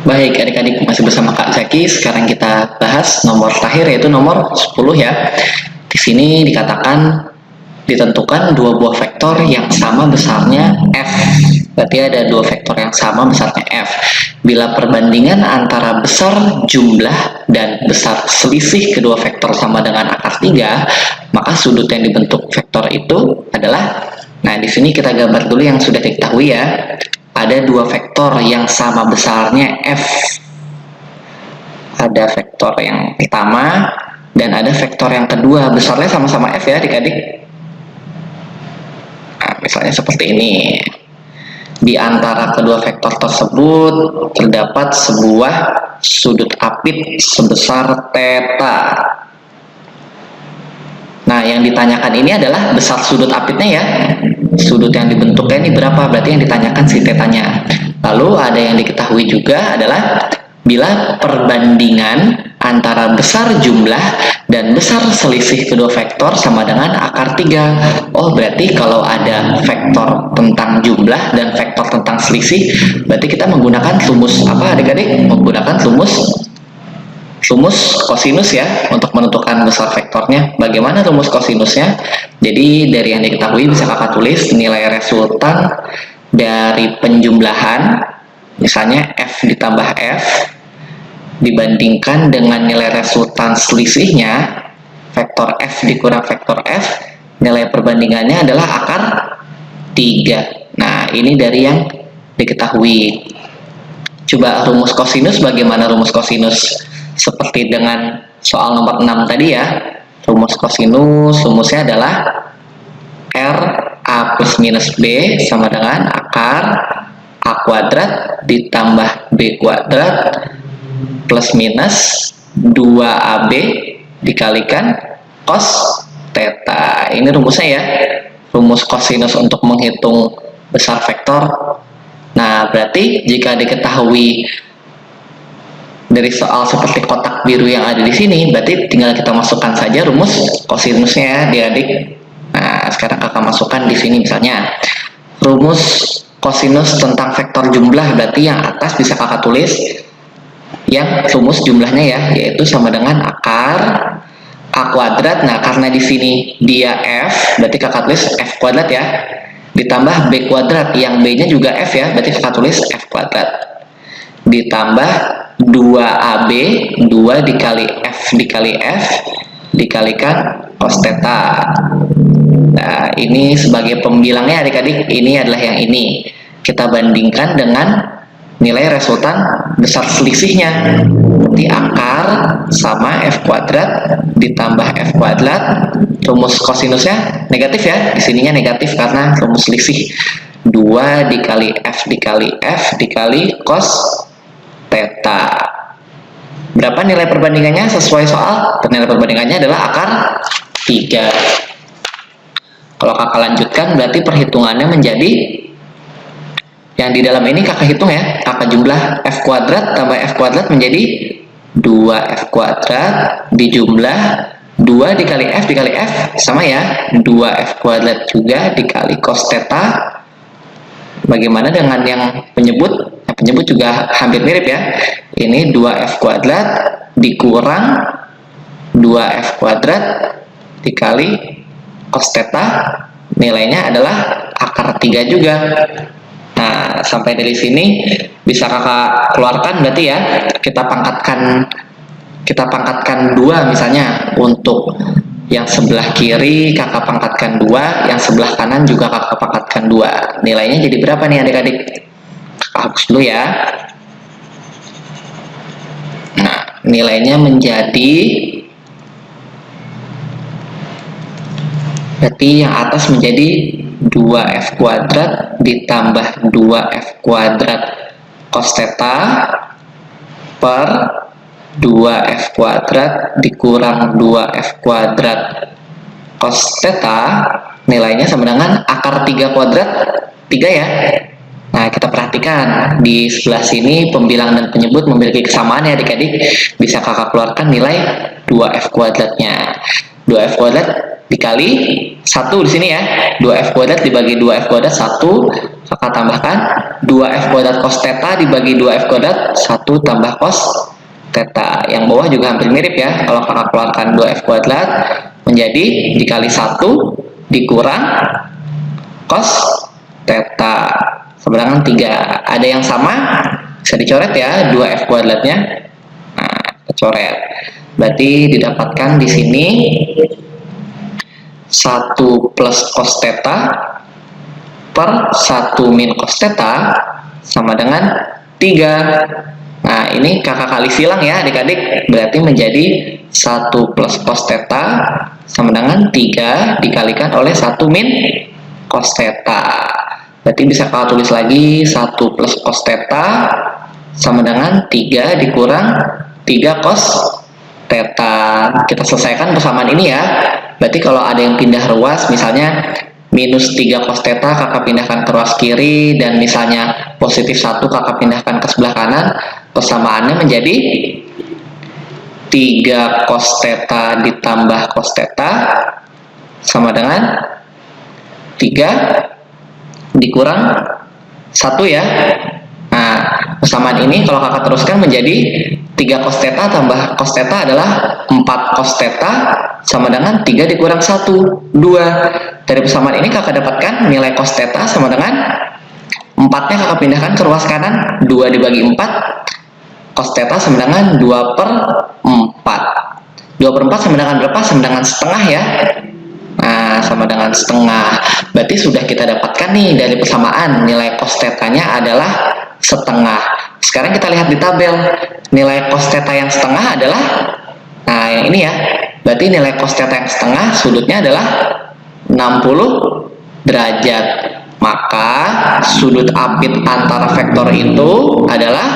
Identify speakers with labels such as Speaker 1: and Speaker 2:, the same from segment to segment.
Speaker 1: Baik, adik-adik masih bersama Kak Zaki. Sekarang kita bahas nomor terakhir, yaitu nomor 10 ya. Di sini dikatakan ditentukan dua buah vektor yang sama besarnya f. Berarti ada dua vektor yang sama besarnya f. Bila perbandingan antara besar jumlah dan besar selisih kedua vektor sama dengan akar 3, maka sudut yang dibentuk vektor itu adalah, nah di sini kita gambar dulu yang sudah diketahui ya. Ada dua vektor yang sama besarnya f. Ada vektor yang pertama dan ada vektor yang kedua, besarnya sama-sama f ya adik-adik. Nah, misalnya seperti ini. Di antara kedua vektor tersebut terdapat sebuah sudut apit sebesar theta. Nah, yang ditanyakan ini adalah besar sudut apitnya ya. Sudut yang dibentuknya ini berapa, berarti yang ditanyakan si tetanya. Lalu ada yang diketahui juga adalah bila perbandingan antara besar jumlah dan besar selisih kedua vektor sama dengan akar 3. Oh, berarti kalau ada vektor tentang jumlah dan vektor tentang selisih, berarti kita menggunakan rumus apa adik-adik? Menggunakan rumus kosinus ya untuk menentukan besar vektornya. Bagaimana rumus kosinusnya? Jadi dari yang diketahui bisa kakak tulis nilai resultan dari penjumlahan, misalnya f ditambah f dibandingkan dengan nilai resultan selisihnya, vektor f dikurang vektor f, nilai perbandingannya adalah akar 3. Nah, ini dari yang diketahui. Coba rumus kosinus, bagaimana rumus kosinus? Seperti dengan soal nomor 6 tadi ya. Rumus kosinus, rumusnya adalah R A plus minus B sama dengan akar A kuadrat ditambah B kuadrat plus minus 2AB dikalikan cos theta. Ini rumusnya ya. Rumus kosinus untuk menghitung besar vektor. Nah, berarti jika diketahui dari soal seperti kotak biru yang ada di sini, berarti tinggal kita masukkan saja rumus kosinusnya ya adik. Nah, sekarang kakak masukkan di sini misalnya rumus kosinus tentang vektor jumlah, berarti yang atas bisa kakak tulis yang rumus jumlahnya ya, yaitu sama dengan akar A kuadrat. Nah, karena di sini dia f, berarti kakak tulis f kuadrat ya, ditambah B kuadrat, yang B nya juga f ya, berarti kakak tulis f kuadrat, ditambah 2AB, 2 dikali F dikali F dikalikan cos theta. Nah, ini sebagai pembilangnya adik-adik, ini adalah yang ini. Kita bandingkan dengan nilai resultan besar selisihnya. Berarti akar sama F kuadrat ditambah F kuadrat. Rumus kosinusnya negatif ya, di sininya negatif karena rumus selisih. 2 dikali F dikali cos theta. Berapa nilai perbandingannya sesuai soal? Nilai perbandingannya adalah akar 3. Kalau kakak lanjutkan, berarti perhitungannya menjadi yang di dalam ini kakak hitung ya, kakak jumlah f kuadrat tambah f kuadrat menjadi 2f kuadrat dijumlah 2 dikali f sama ya, 2f kuadrat juga dikali cos theta. Bagaimana dengan yang penyebut? Penyebut juga hampir mirip ya. Ini 2f kuadrat dikurang 2f kuadrat dikali cos theta, nilainya adalah akar 3 juga. Nah, sampai dari sini bisa kakak keluarkan berarti ya. Kita pangkatkan 2 misalnya, untuk yang sebelah kiri kakak pangkatkan 2, yang sebelah kanan juga kakak pangkatkan 2. Nilainya jadi berapa nih adik-adik? Hapus dulu ya. Nah, nilainya menjadi, berarti yang atas menjadi 2f kuadrat ditambah 2f kuadrat cos theta per 2f kuadrat dikurang 2f kuadrat cos theta, nilainya sama dengan akar 3 kuadrat 3 ya. Nah, kita perhatikan di sebelah sini pembilang dan penyebut memiliki kesamaan ya adik-adik. Bisa kakak keluarkan nilai 2f kuadratnya. 2f kuadrat dikali 1 di sini ya. 2f kuadrat dibagi 2f kuadrat 1 Kakak tambahkan 2F kuadrat cos theta dibagi 2F kuadrat 1 tambah cos theta. Yang bawah juga hampir mirip ya. Kalau kakak keluarkan 2F kuadrat menjadi dikali 1 dikurang cos theta sama dengan 3. Ada yang sama? Bisa dicoret ya 2F kuadratnya. Nah, coret. Berarti didapatkan di sini 1 plus cos theta per 1 min cos theta sama dengan 3. Nah, ini kakak kali silang ya adik-adik. Berarti menjadi 1 plus cos theta sama dengan 3 dikalikan oleh 1 min cos theta. Berarti bisa kakak tulis lagi 1 plus cos theta sama dengan 3 dikurang 3 cos theta. Kita selesaikan persamaan ini ya. Berarti kalau ada yang pindah ruas, misalnya minus 3 cos theta kakak pindahkan ke ruas kiri, dan misalnya positif 1 kakak pindahkan ke sebelah kanan, persamaannya menjadi 3 cos theta ditambah cos theta sama dengan 3 dikurang 1 ya. Nah, persamaan ini kalau kakak teruskan menjadi 3 cos theta tambah cos theta adalah 4 cos theta sama dengan 3 dikurang 1, 2. Dari persamaan ini kakak dapatkan nilai cos theta sama dengan 4-nya kakak pindahkan ke ruas kanan, 2 dibagi 4, cos theta sama dengan 2 per 4. 2 per 4 sama dengan berapa? Sama dengan setengah ya. Nah, sama dengan setengah. Berarti sudah kita dapatkan nih dari persamaan nilai cos theta-nya adalah setengah. Sekarang kita lihat di tabel. Nilai cos theta yang setengah adalah, nah yang ini ya. Berarti nilai cos theta yang setengah sudutnya adalah 60 derajat. Maka sudut apit antara vektor itu adalah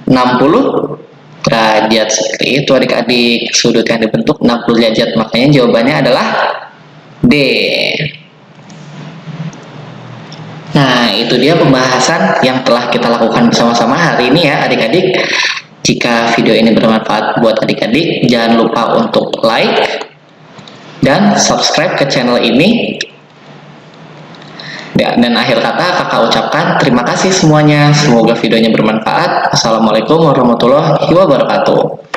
Speaker 1: 60 derajat. Seperti itu adik-adik. Sudut yang dibentuk 60 derajat. Makanya jawabannya adalah D. Nah, itu dia pembahasan yang telah kita lakukan bersama-sama hari ini ya adik-adik. Jika video ini bermanfaat buat adik-adik, jangan lupa untuk like dan subscribe ke channel ini. Dan akhir kata kakak ucapkan terima kasih semuanya. Semoga videonya bermanfaat. Assalamualaikum warahmatullahi wabarakatuh.